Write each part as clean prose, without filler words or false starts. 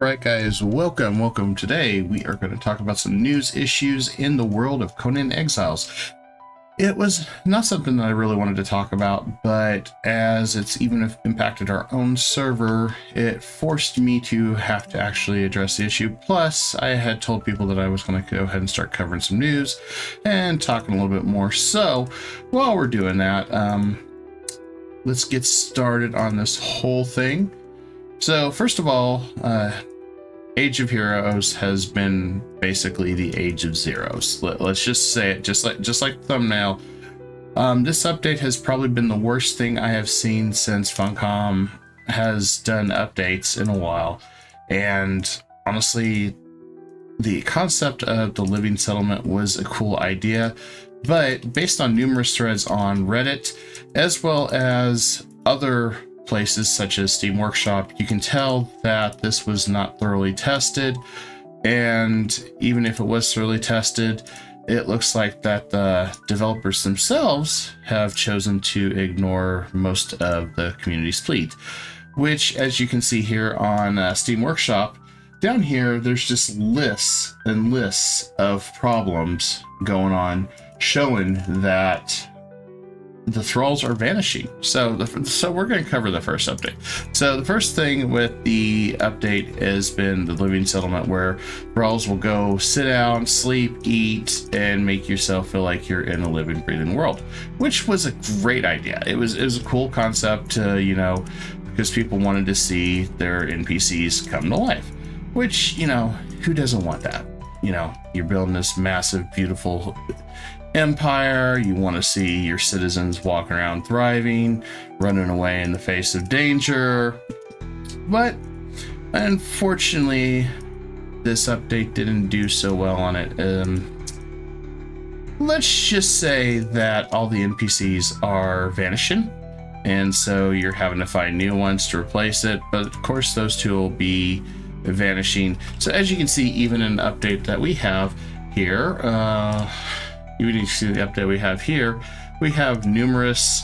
Right, guys, welcome. Today we are going to talk about some news issues in the world of Conan Exiles. It was not something that I really wanted to talk about, but as it's even impacted our own server, it forced me to have to actually address the issue. Plus, I had told people that I was going to go ahead and start covering some news and talking a little bit more. So while we're doing that, let's get started on this whole thing. So first of all, Age of Heroes has been basically the Age of Zeros. Let's just say it, just like thumbnail. This update has probably been the worst thing I have seen since Funcom has done updates in a while. And honestly, the concept of the living settlement was a cool idea, but based on numerous threads on Reddit, as well as other places such as Steam Workshop, you can tell that this was not thoroughly tested. And even if it was thoroughly tested, it looks like that the developers themselves have chosen to ignore most of the community's plea, which, as you can see here on Steam Workshop, down here there's just lists and lists of problems going on showing that the thralls are vanishing. So we're going to cover the first update. So the first thing with the update has been the living settlement, where thralls will go sit down, sleep, eat, and make yourself feel like you're in a living, breathing world, which was a great idea. It was a cool concept, because people wanted to see their NPCs come to life, which, who doesn't want that? You're building this massive, beautiful empire. You want to see your citizens walking around thriving, running away in the face of danger. But unfortunately, this update didn't do so well on it. Let's just say that all the NPCs are vanishing, and so you're having to find new ones to replace it. But of course, those two will be vanishing. So as you can see, even in an update that we have here, you need to see the update we have here. We have numerous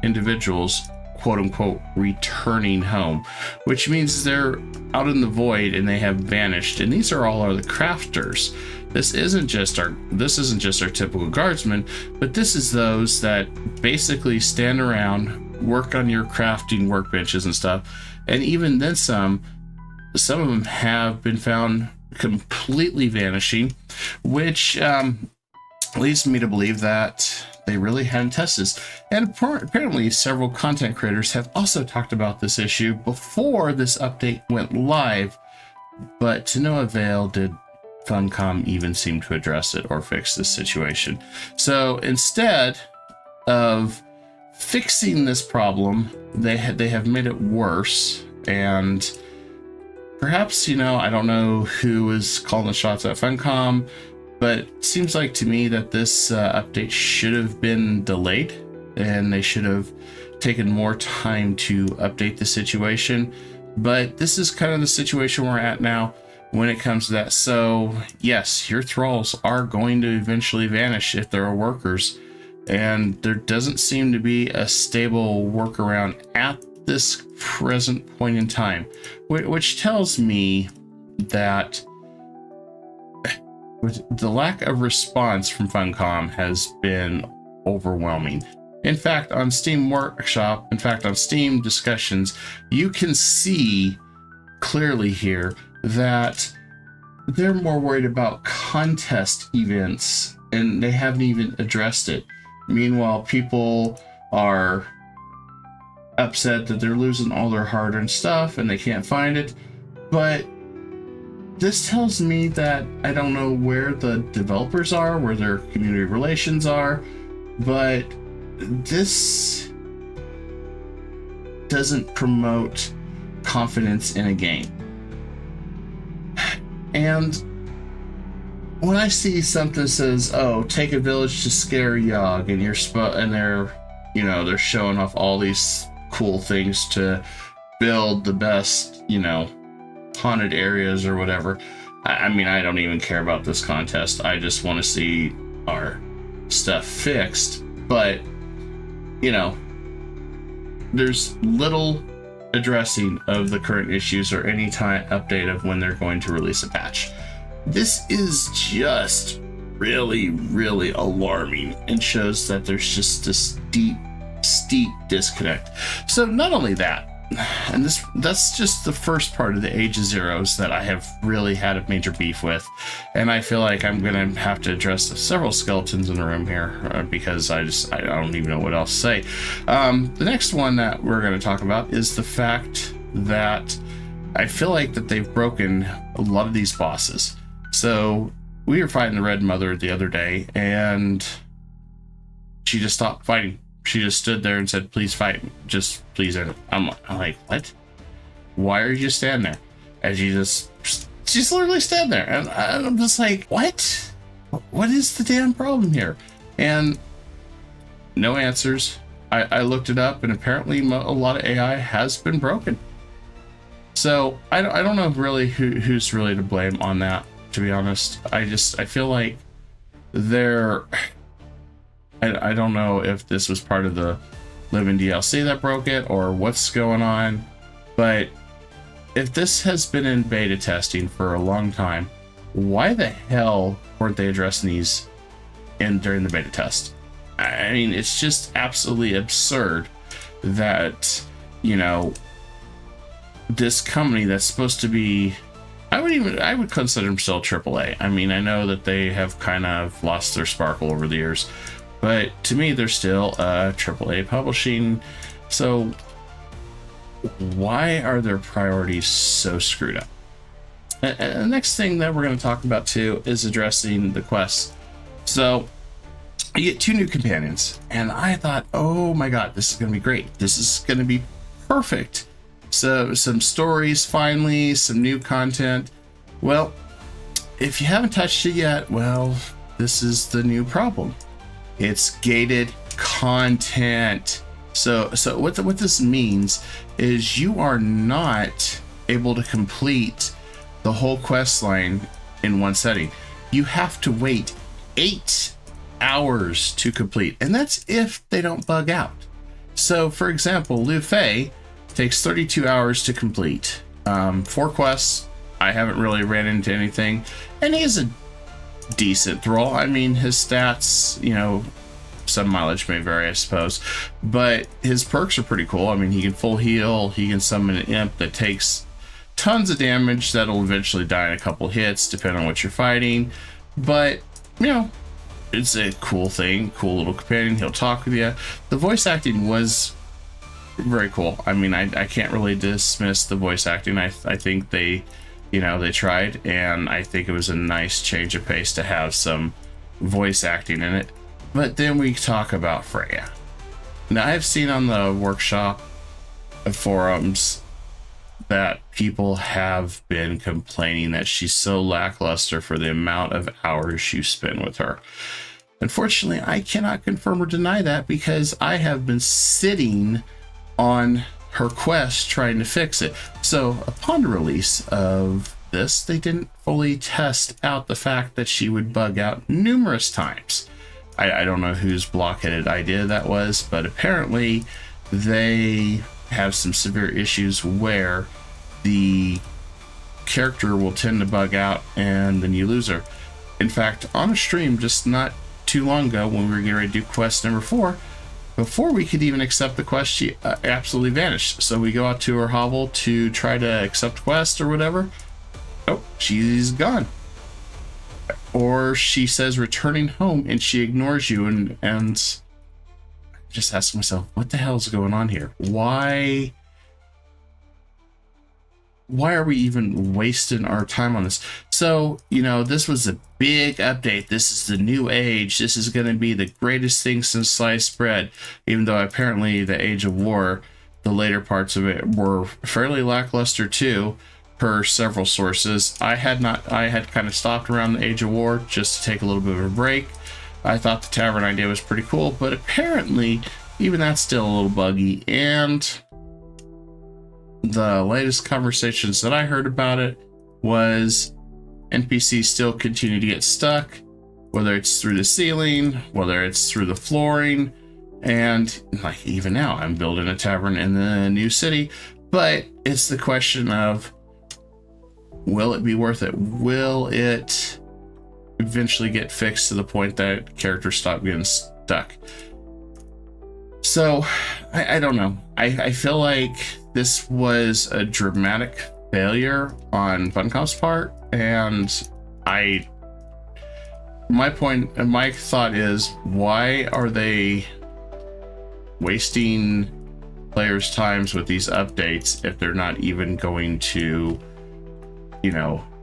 individuals, quote unquote, returning home, which means they're out in the void and they have vanished. And these are all the crafters. This isn't just our typical guardsmen, but this is those that basically stand around, work on your crafting workbenches and stuff. And even then some of them have been found completely vanishing, which leads me to believe that they really hadn't tested this. And apparently several content creators have also talked about this issue before this update went live, but to no avail did Funcom even seem to address it or fix this situation. So instead of fixing this problem, they have made it worse. And perhaps, I don't know who is calling the shots at Funcom, but it seems like to me that this update should have been delayed, and they should have taken more time to update the situation. But this is kind of the situation we're at now when it comes to that. So yes, your thralls are going to eventually vanish if there are workers, and there doesn't seem to be a stable workaround at this present point in time, which tells me that the lack of response from Funcom has been overwhelming. In fact, on Steam Workshop, on Steam discussions, you can see clearly here that they're more worried about contest events, and they haven't even addressed it. Meanwhile, people are upset that they're losing all their hard-earned stuff and they can't find it. But this tells me that I don't know where the developers are, where their community relations are, but this doesn't promote confidence in a game. And when I see something that says, "Oh, take a village to scare Yogg," and they're showing off all these cool things to build the best, haunted areas or whatever. I mean, I don't even care about this contest. I just want to see our stuff fixed. But, there's little addressing of the current issues or any time update of when they're going to release a patch. This is just really, really alarming and shows that there's just this steep disconnect. So not only that, and that's just the first part of the Age of Zeros that I have really had a major beef with, and I feel like I'm gonna have to address several skeletons in the room here because I don't even know what else to say. The next one that we're going to talk about is the fact that I feel like that they've broken a lot of these bosses. So we were fighting the Red Mother the other day, and she just stopped fighting. She just stood there and said, "Please fight me. Just please end it." I'm like, what? Why are you just standing there? And she's literally standing there. And I'm just like, what? What is the damn problem here? And no answers. I looked it up, and apparently a lot of AI has been broken. So I don't know really who's really to blame on that, to be honest. I feel like I don't know if this was part of the Living DLC that broke it or what's going on, but if this has been in beta testing for a long time, why the hell weren't they addressing these during the beta test? I mean, it's just absolutely absurd that, you know, this company that's supposed to be, I would consider them still AAA. I mean, I know that they have kind of lost their sparkle over the years, but to me, they're still AAA publishing. So why are their priorities so screwed up? And the next thing that we're going to talk about too is addressing the quests. So you get 2 new companions, and I thought, oh my god, this is going to be great. This is going to be perfect. So some stories finally, some new content. Well, if you haven't touched it yet, well, this is the new problem. It's gated content. So what this means is you are not able to complete the whole quest line in one setting. You have to wait 8 hours to complete, and that's if they don't bug out. So for example, Liu Fei takes 32 hours to complete. 4 quests. I haven't really ran into anything, and he's a decent thrall. I mean, his stats, you know, some mileage may vary, I suppose, but his perks are pretty cool. I mean, he can full heal, he can summon an imp that takes tons of damage that'll eventually die in a couple hits depending on what you're fighting. But you know, it's a cool thing, cool little companion. He'll talk with you. The voice acting was very cool. I mean, I can't really dismiss the voice acting. I think they, you know, they tried, and I think it was a nice change of pace to have some voice acting in it. But then we talk about Freya. Now, I've seen on the workshop forums that people have been complaining that she's so lackluster for the amount of hours you spend with her. Unfortunately, I cannot confirm or deny that because I have been sitting on her quest trying to fix it. So upon the release of this, they didn't fully test out the fact that she would bug out numerous times. I don't know whose blockheaded idea that was, but apparently they have some severe issues where the character will tend to bug out and then you lose her. In fact, on a stream just not too long ago when we were getting ready to do quest number 4, before we could even accept the quest, she absolutely vanished. So we go out to her hovel to try to accept quest or whatever. Oh, she's gone. Or she says returning home and she ignores you, and I'm just asking myself, what the hell is going on here? Why are we even wasting our time on this? So, you know, this was a big update. This is the new age. This is going to be the greatest thing since sliced bread, even though apparently the Age of War, the later parts of it were fairly lackluster too, per several sources. I had kind of stopped around the Age of War just to take a little bit of a break. I thought the tavern idea was pretty cool, but apparently even that's still a little buggy, and the latest conversations that I heard about it was NPCs still continue to get stuck, whether it's through the ceiling, whether it's through the flooring, and like even now I'm building a tavern in the new city, But it's the question of, will it be worth it? Will it eventually get fixed to the point that characters stop getting stuck? So I don't know. I feel like this was a dramatic failure on Funcom's part, and my thought is, why are they wasting players' times with these updates if they're not even going to,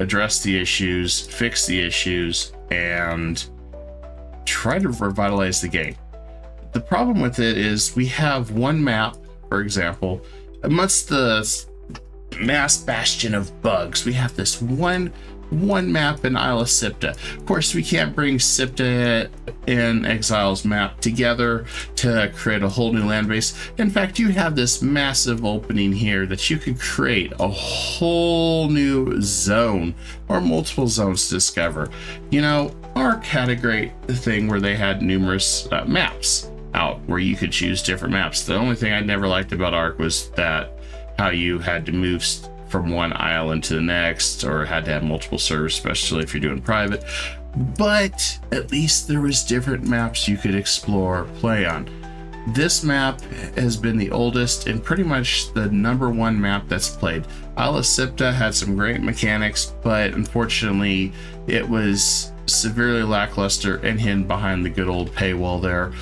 address the issues, fix the issues, and try to revitalize the game? The problem with it is we have one map, for example, amongst the mass bastion of bugs. We have this one map in Isle of Sipta. Of course, we can't bring Sipta and Exiles map together to create a whole new land base. In fact, you have this massive opening here that you could create a whole new zone or multiple zones to discover. Ark had a great thing where they had numerous maps out where you could choose different maps. The only thing I never liked about Ark was that how you had to move from one island to the next, or had to have multiple servers, especially if you're doing private. But at least there was different maps you could explore, play on. This map has been the oldest and pretty much the number one map that's played. Isle of Sipta had some great mechanics, but unfortunately it was severely lackluster and hidden behind the good old paywall there,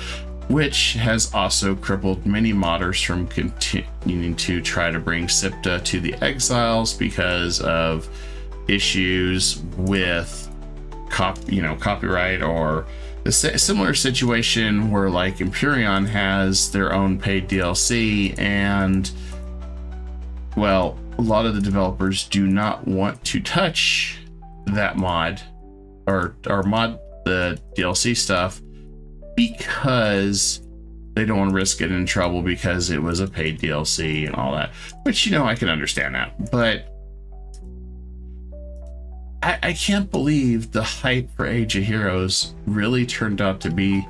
which has also crippled many modders from continuing to try to bring Sipta to the Exiles because of issues with copyright, or the similar situation where like Empyrean has their own paid DLC, and well, a lot of the developers do not want to touch that mod or mod the DLC stuff, because they don't want to risk getting in trouble because it was a paid DLC and all that, which, I can understand that. But I can't believe the hype for Age of Heroes really turned out to be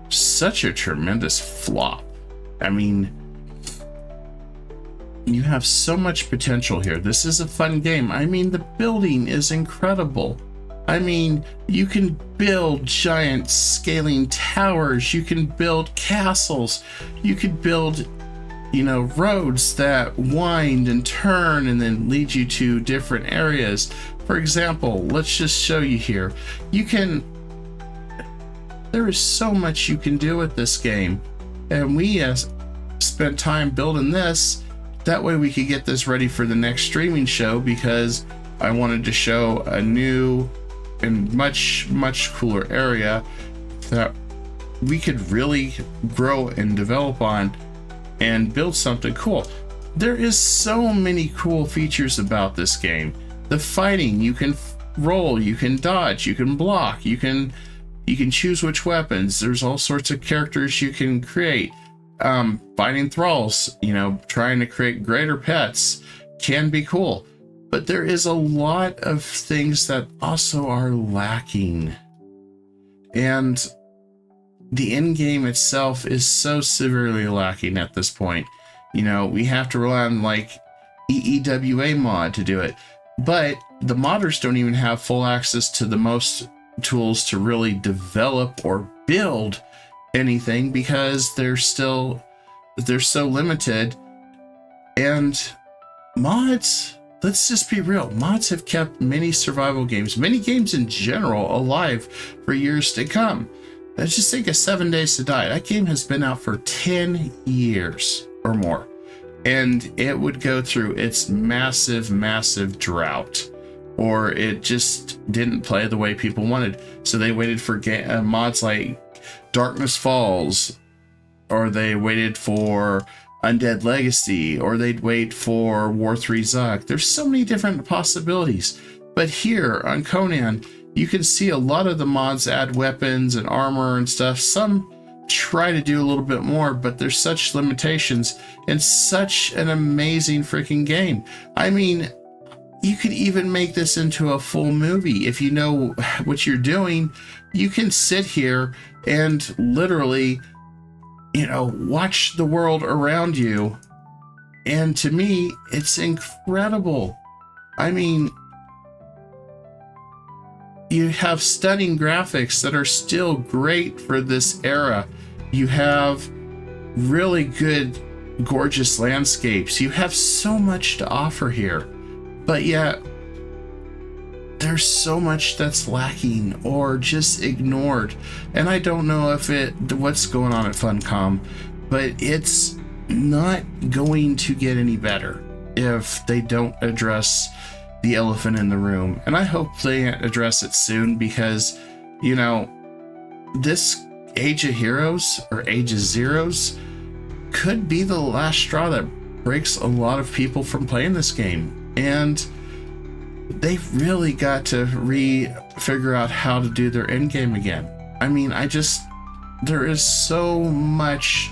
such a tremendous flop. I mean, you have so much potential here. This is a fun game. I mean, the building is incredible. I mean, you can build giant scaling towers, you can build castles, you could build, roads that wind and turn and then lead you to different areas. For example, let's just show you here. There is so much you can do with this game, and we spent time building this. That way we could get this ready for the next streaming show, because I wanted to show a new and much cooler area that we could really grow and develop on and build something cool. There is so many cool features about this game. The fighting, you can roll, you can dodge, you can block, you can choose which weapons. There's all sorts of characters you can create. Fighting thralls, trying to create greater pets can be cool. But there is a lot of things that also are lacking. And the end game itself is so severely lacking at this point. We have to rely on like EEWA mod to do it. But the modders don't even have full access to the most tools to really develop or build anything, because they're so limited. And mods, let's just be real, mods have kept many survival games, many games in general, alive for years to come. Let's just think of 7 Days to Die. That game has been out for 10 years or more, and it would go through its massive drought, or it just didn't play the way people wanted. So they waited for mods like Darkness Falls, or they waited for Undead Legacy, or they'd wait for War 3 Zug. There's so many different possibilities. But here on Conan, you can see a lot of the mods add weapons and armor and stuff. Some try to do a little bit more, but there's such limitations in such an amazing freaking game. I mean, you could even make this into a full movie. If you know what you're doing, you can sit here and literally, watch the world around you And to me, it's incredible. I mean, you have stunning graphics that are still great for this era. You have really good, gorgeous landscapes. You have so much to offer here, but yet there's so much that's lacking or just ignored. And I don't know if what's going on at Funcom, but it's not going to get any better if they don't address the elephant in the room. And I hope they address it soon, because, you know, this Age of Heroes or Age of Zeros could be the last straw that breaks a lot of people from playing this game. And they've really got to figure out how to do their end game again. I mean, there is so much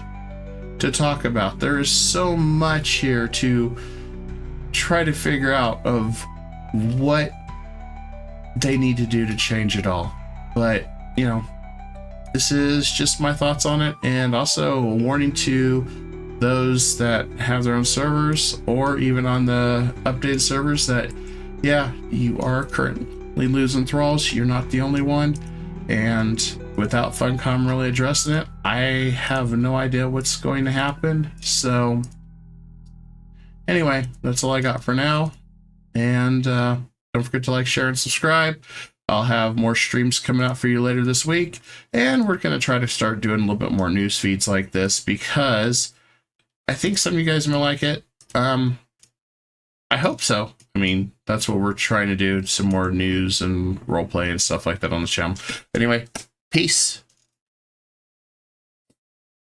to talk about. There is so much here to try to figure out of what they need to do to change it all. But, you know, this is just my thoughts on it, and also a warning to those that have their own servers or even on the updated servers that, yeah, you are currently losing thralls. You're not the only one, and without Funcom really addressing it, I have no idea what's going to happen. So anyway, that's all I got for now, and don't forget to like, share, and subscribe. I'll have more streams coming out for you later this week, and we're going to try to start doing a little bit more news feeds like this, because I think some of you guys may like it. I hope so. I mean, that's what we're trying to do, some more news and roleplay and stuff like that on the channel. Anyway, peace.